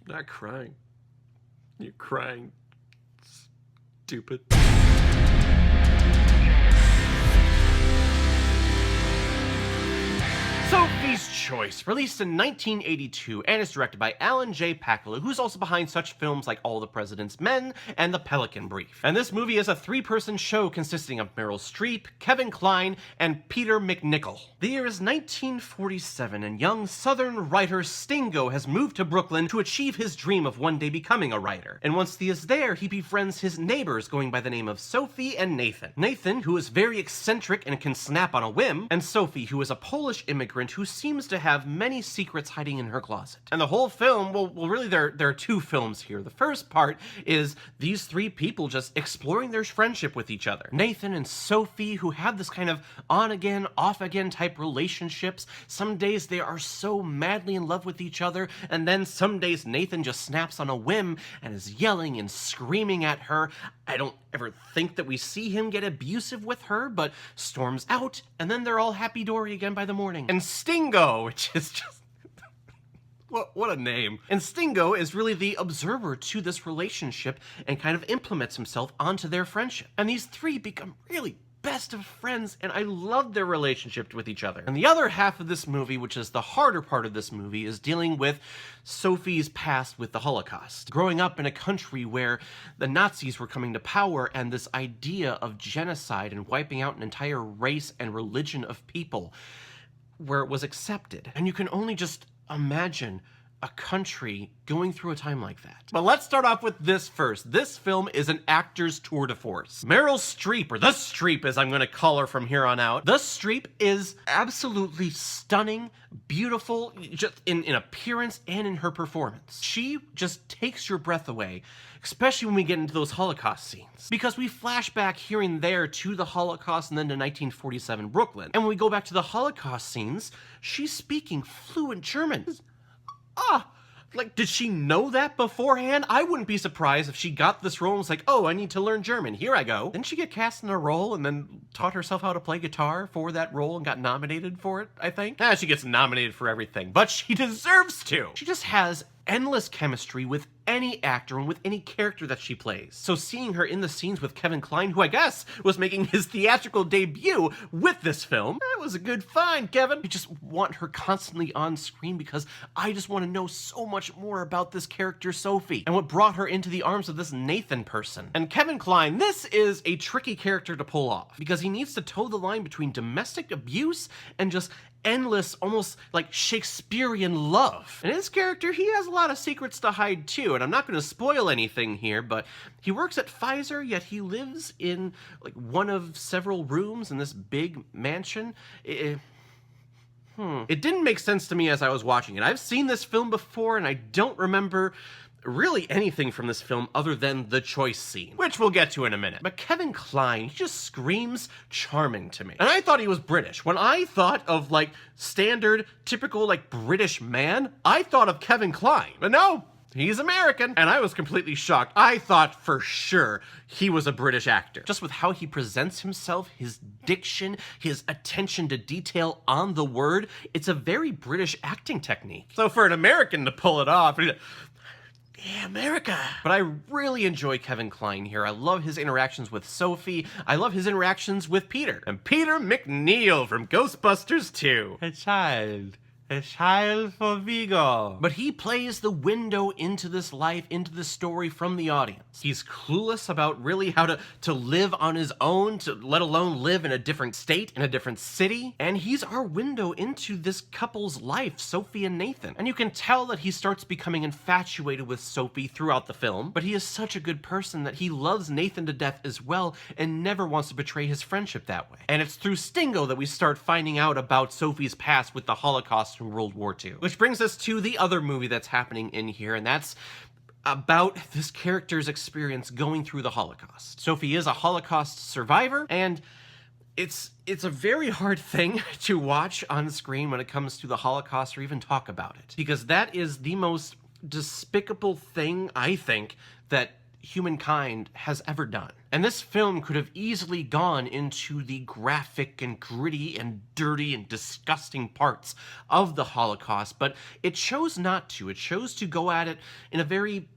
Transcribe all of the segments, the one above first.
Not crying. You're crying. Stupid. Sophie's Choice, released in 1982 and is directed by Alan J. Pakula, who's also behind such films like All the President's Men and The Pelican Brief. And this movie is a three-person show consisting of Meryl Streep, Kevin Kline, and Peter MacNicol. The year is 1947, and young Southern writer Stingo has moved to Brooklyn to achieve his dream of one day becoming a writer. And once he is there, he befriends his neighbors going by the name of Sophie and Nathan. Nathan, who is very eccentric and can snap on a whim, and Sophie, who is a Polish immigrant who seems to have many secrets hiding in her closet. And the whole film, well really there are two films here. The first part is these three people just exploring their friendship with each other. Nathan and Sophie, who have this kind of on-again, off-again type relationships. Some days they are so madly in love with each other, and then some days Nathan just snaps on a whim and is yelling and screaming at her. I don't ever think that we see him get abusive with her, but storms out, and then they're all happy-dory again by the morning. And Stingo, which is just... what a name. And Stingo is really the observer to this relationship and kind of implements himself onto their friendship. And these three become really best of friends, and I love their relationship with each other. And the other half of this movie, which is the harder part of this movie, is dealing with Sophie's past with the Holocaust. Growing up in a country where the Nazis were coming to power, and this idea of genocide and wiping out an entire race and religion of people, where it was accepted. And you can only just imagine a country going through a time like that. But let's start off with this first. This film is an actor's tour de force. Meryl Streep, or the Streep as I'm gonna call her from here on out. The Streep is absolutely stunning, beautiful, just in appearance and in her performance. She just takes your breath away, especially when we get into those Holocaust scenes. Because we flash back here and there to the Holocaust and then to 1947 Brooklyn. And when we go back to the Holocaust scenes, she's speaking fluent German. Like, did she know that beforehand? I wouldn't be surprised if she got this role and was like, oh, I need to learn German. Here I go. Didn't she get cast in a role and then taught herself how to play guitar for that role and got nominated for it, I think? She gets nominated for everything, but she deserves to. She just has endless chemistry with any actor and with any character that she plays. So seeing her in the scenes with Kevin Kline, who I guess was making his theatrical debut with this film, that was a good find, Kevin. I just want her constantly on screen because I just want to know so much more about this character, Sophie, and what brought her into the arms of this Nathan person. And Kevin Kline, this is a tricky character to pull off because he needs to toe the line between domestic abuse and just endless, almost like Shakespearean love. And his character, he has a lot of secrets to hide too, and I'm not going to spoil anything here, but he works at Pfizer, yet he lives in like one of several rooms in this big mansion. It didn't make sense to me as I was watching it. I've seen this film before, and I don't remember really anything from this film other than the choice scene, which we'll get to in a minute. But Kevin Kline, he just screams charming to me. And I thought he was British. When I thought of like standard, typical like British man, I thought of Kevin Kline. But no, he's American. And I was completely shocked. I thought for sure he was a British actor. Just with how he presents himself, his diction, his attention to detail on the word, it's a very British acting technique. So for an American to pull it off, yeah, America. But I really enjoy Kevin Kline here. I love his interactions with Sophie. I love his interactions with Peter. And Peter MacNeil from Ghostbusters 2. A child for Vigo. But he plays the window into this life, into the story from the audience. He's clueless about really how to live on his own, let alone live in a different state, in a different city. And he's our window into this couple's life, Sophie and Nathan. And you can tell that he starts becoming infatuated with Sophie throughout the film, but he is such a good person that he loves Nathan to death as well and never wants to betray his friendship that way. And it's through Stingo that we start finding out about Sophie's past with the Holocaust from World War II. Which brings us to the other movie that's happening in here, and that's about this character's experience going through the Holocaust. Sophie is a Holocaust survivor, and it's a very hard thing to watch on screen when it comes to the Holocaust or even talk about it, because that is the most despicable thing, I think, that humankind has ever done. And this film could have easily gone into the graphic and gritty and dirty and disgusting parts of the Holocaust, but it chose not to. It chose to go at it in a very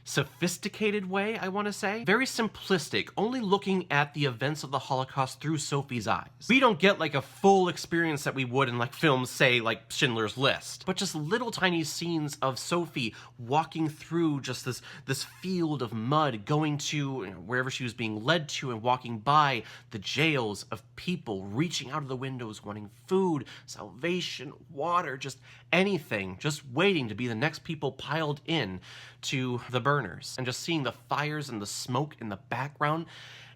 sophisticated way, I want to say. Very simplistic, only looking at the events of the Holocaust through Sophie's eyes. We don't get like a full experience that we would in like films, say, like Schindler's List, but just little tiny scenes of Sophie walking through just this field of mud, going to wherever she was being led to, and walking by the jails of people, reaching out of the windows, wanting food, salvation, water, just anything, just waiting to be the next people piled in to the burners, and just seeing the fires and the smoke in the background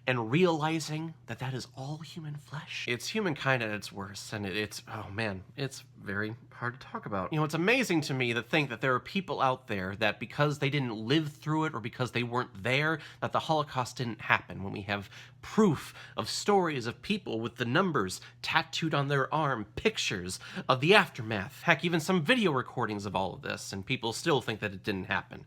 and realizing that that is all human flesh. It's humankind at its worst, and it's, oh man, it's very hard to talk about. You know, it's amazing to me to think that there are people out there that because they didn't live through it or because they weren't there, that the Holocaust didn't happen, when we have proof of stories of people with the numbers tattooed on their arm, pictures of the aftermath, heck, even some video recordings of all of this, and people still think that it didn't happen.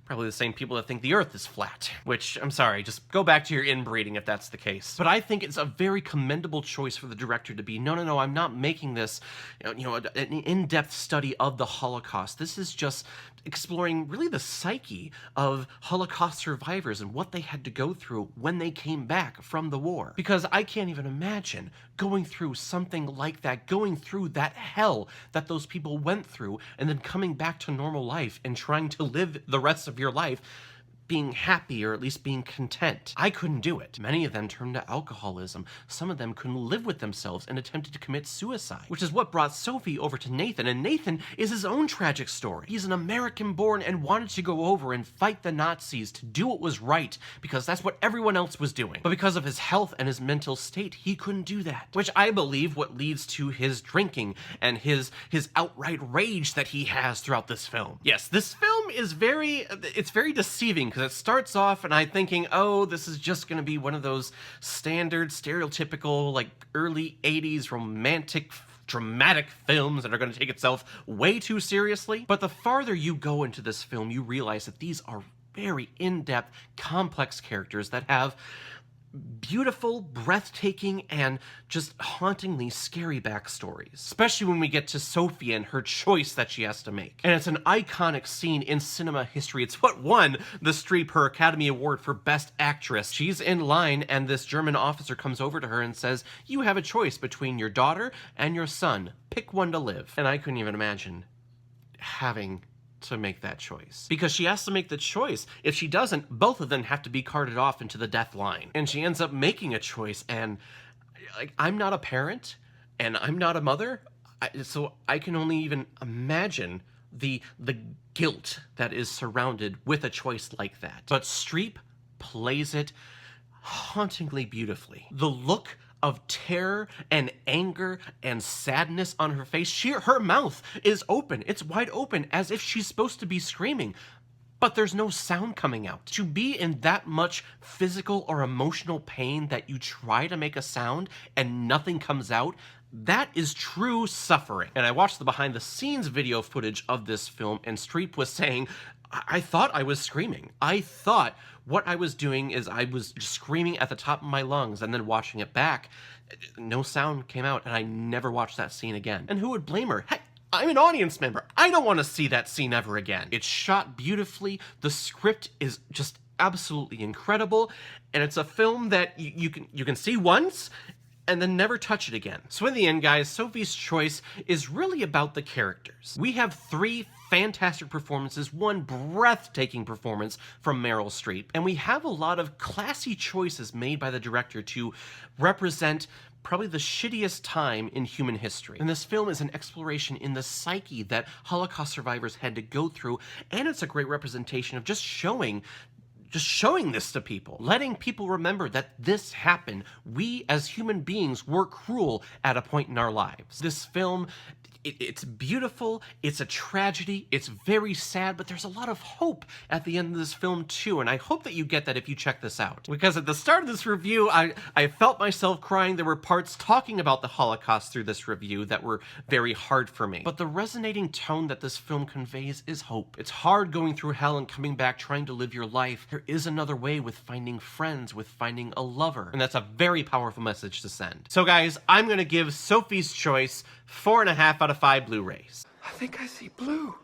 Probably the same people that think the Earth is flat, which, I'm sorry, just go back to your inbreeding if that's the case. But I think it's a very commendable choice for the director to be, no, I'm not making this, an in-depth study of the Holocaust. This is just exploring really the psyche of Holocaust survivors and what they had to go through when they came back from the war. Because I can't even imagine going through something like that, going through that hell that those people went through, and then coming back to normal life and trying to live the rest of your life being happy, or at least being content. I couldn't do it. Many of them turned to alcoholism. Some of them couldn't live with themselves and attempted to commit suicide, which is what brought Sophie over to Nathan, and Nathan is his own tragic story. He's an American-born and wanted to go over and fight the Nazis to do what was right, because that's what everyone else was doing. But because of his health and his mental state, he couldn't do that, which I believe what leads to his drinking and his outright rage that he has throughout this film. Yes, this film is very deceiving, because it starts off and I'm thinking, oh, this is just going to be one of those standard, stereotypical, like early 80s romantic, dramatic films that are going to take itself way too seriously. But the farther you go into this film, you realize that these are very in-depth, complex characters that have beautiful, breathtaking, and just hauntingly scary backstories. Especially when we get to Sophie and her choice that she has to make. And it's an iconic scene in cinema history. It's what won the Streep her Academy Award for Best Actress. She's in line and this German officer comes over to her and says, "You have a choice between your daughter and your son. Pick one to live." And I couldn't even imagine having to make that choice, because she has to make the choice. If she doesn't, both of them have to be carted off into the death line, and she ends up making a choice. And like, I'm not a parent and I'm not a mother, so I can only even imagine the guilt that is surrounded with a choice like that. But Streep plays it hauntingly beautifully. The look of terror and anger and sadness on her face. Her mouth is open. It's wide open as if she's supposed to be screaming, but there's no sound coming out. To be in that much physical or emotional pain that you try to make a sound and nothing comes out, that is true suffering. And I watched the behind the scenes video footage of this film, and Streep was saying, I thought I was screaming. I thought what I was doing is I was screaming at the top of my lungs, and then watching it back, no sound came out, and I never watched that scene again. And who would blame her? Heck, I'm an audience member. I don't want to see that scene ever again. It's shot beautifully. The script is just absolutely incredible, and it's a film that you can see once and then never touch it again. So in the end, guys, Sophie's Choice is really about the characters. We have 3 fantastic performances, 1 breathtaking performance from Meryl Streep, and we have a lot of classy choices made by the director to represent probably the shittiest time in human history. And this film is an exploration in the psyche that Holocaust survivors had to go through, and it's a great representation of just showing this to people, letting people remember that this happened. We as human beings were cruel at a point in our lives. This film It's beautiful, it's a tragedy, it's very sad, but there's a lot of hope at the end of this film too, and I hope that you get that if you check this out. Because at the start of this review, I felt myself crying. There were parts talking about the Holocaust through this review that were very hard for me. But the resonating tone that this film conveys is hope. It's hard going through hell and coming back trying to live your life. There is another way with finding friends, with finding a lover, and that's a very powerful message to send. So guys, I'm gonna give Sophie's Choice 4.5 out of 5 Blu-rays. I think I see blue.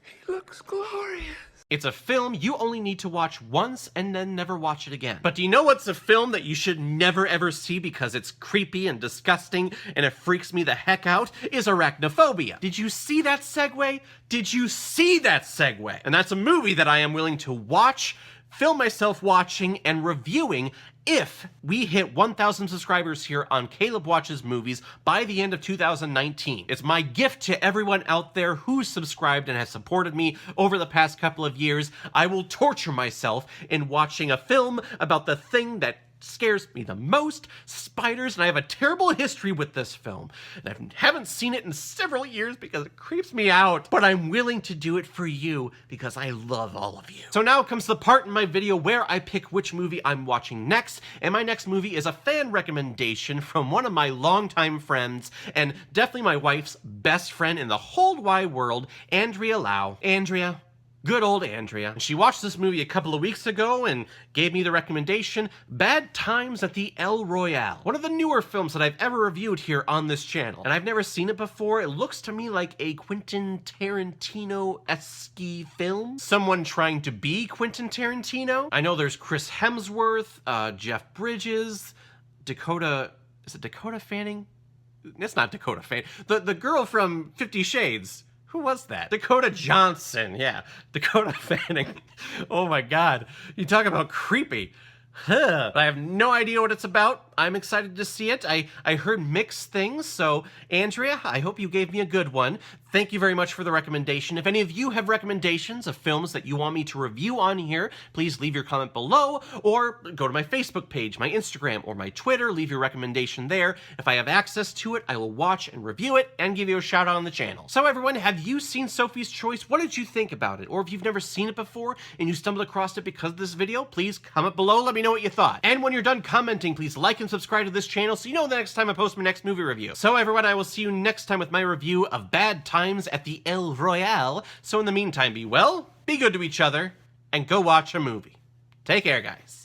He looks glorious. It's a film you only need to watch once and then never watch it again. But do you know what's a film that you should never ever see because it's creepy and disgusting and it freaks me the heck out? Is Arachnophobia. Did you see that segue? Did you see that segue? And that's a movie that I am willing to watch, film myself watching, and reviewing if we hit 1,000 subscribers here on Caleb Watches Movies by the end of 2019. It's my gift to everyone out there who's subscribed and has supported me over the past couple of years. I will torture myself in watching a film about the thing that scares me the most, spiders, and I have a terrible history with this film. And I haven't seen it in several years because it creeps me out, but I'm willing to do it for you because I love all of you. So now comes the part in my video where I pick which movie I'm watching next, and my next movie is a fan recommendation from one of my longtime friends, and definitely my wife's best friend in the whole wide world, Andrea Lau. Andrea, good old Andrea. She watched this movie a couple of weeks ago and gave me the recommendation, Bad Times at the El Royale. One of the newer films that I've ever reviewed here on this channel. And I've never seen it before. It looks to me like a Quentin Tarantino-esque film. Someone trying to be Quentin Tarantino. I know there's Chris Hemsworth, Jeff Bridges, Dakota... Is it Dakota Fanning? It's not Dakota Fanning. The girl from 50 Shades. Who was that? Dakota Johnson, yeah. Dakota Fanning. Oh my god. You talk about creepy. But I have no idea what it's about. I'm excited to see it. I heard mixed things, so Andrea, I hope you gave me a good one. Thank you very much for the recommendation. If any of you have recommendations of films that you want me to review on here, please leave your comment below, or go to my Facebook page, my Instagram, or my Twitter, leave your recommendation there. If I have access to it, I will watch and review it, and give you a shout out on the channel. So everyone, have you seen Sophie's Choice? What did you think about it? Or if you've never seen it before, and you stumbled across it because of this video, please comment below, let me know what you thought. And when you're done commenting, please like and subscribe to this channel so you know the next time I post my next movie review. So everyone, I will see you next time with my review of Bad Times at the El Royale. So in the meantime, be well, be good to each other, and go watch a movie. Take care, guys.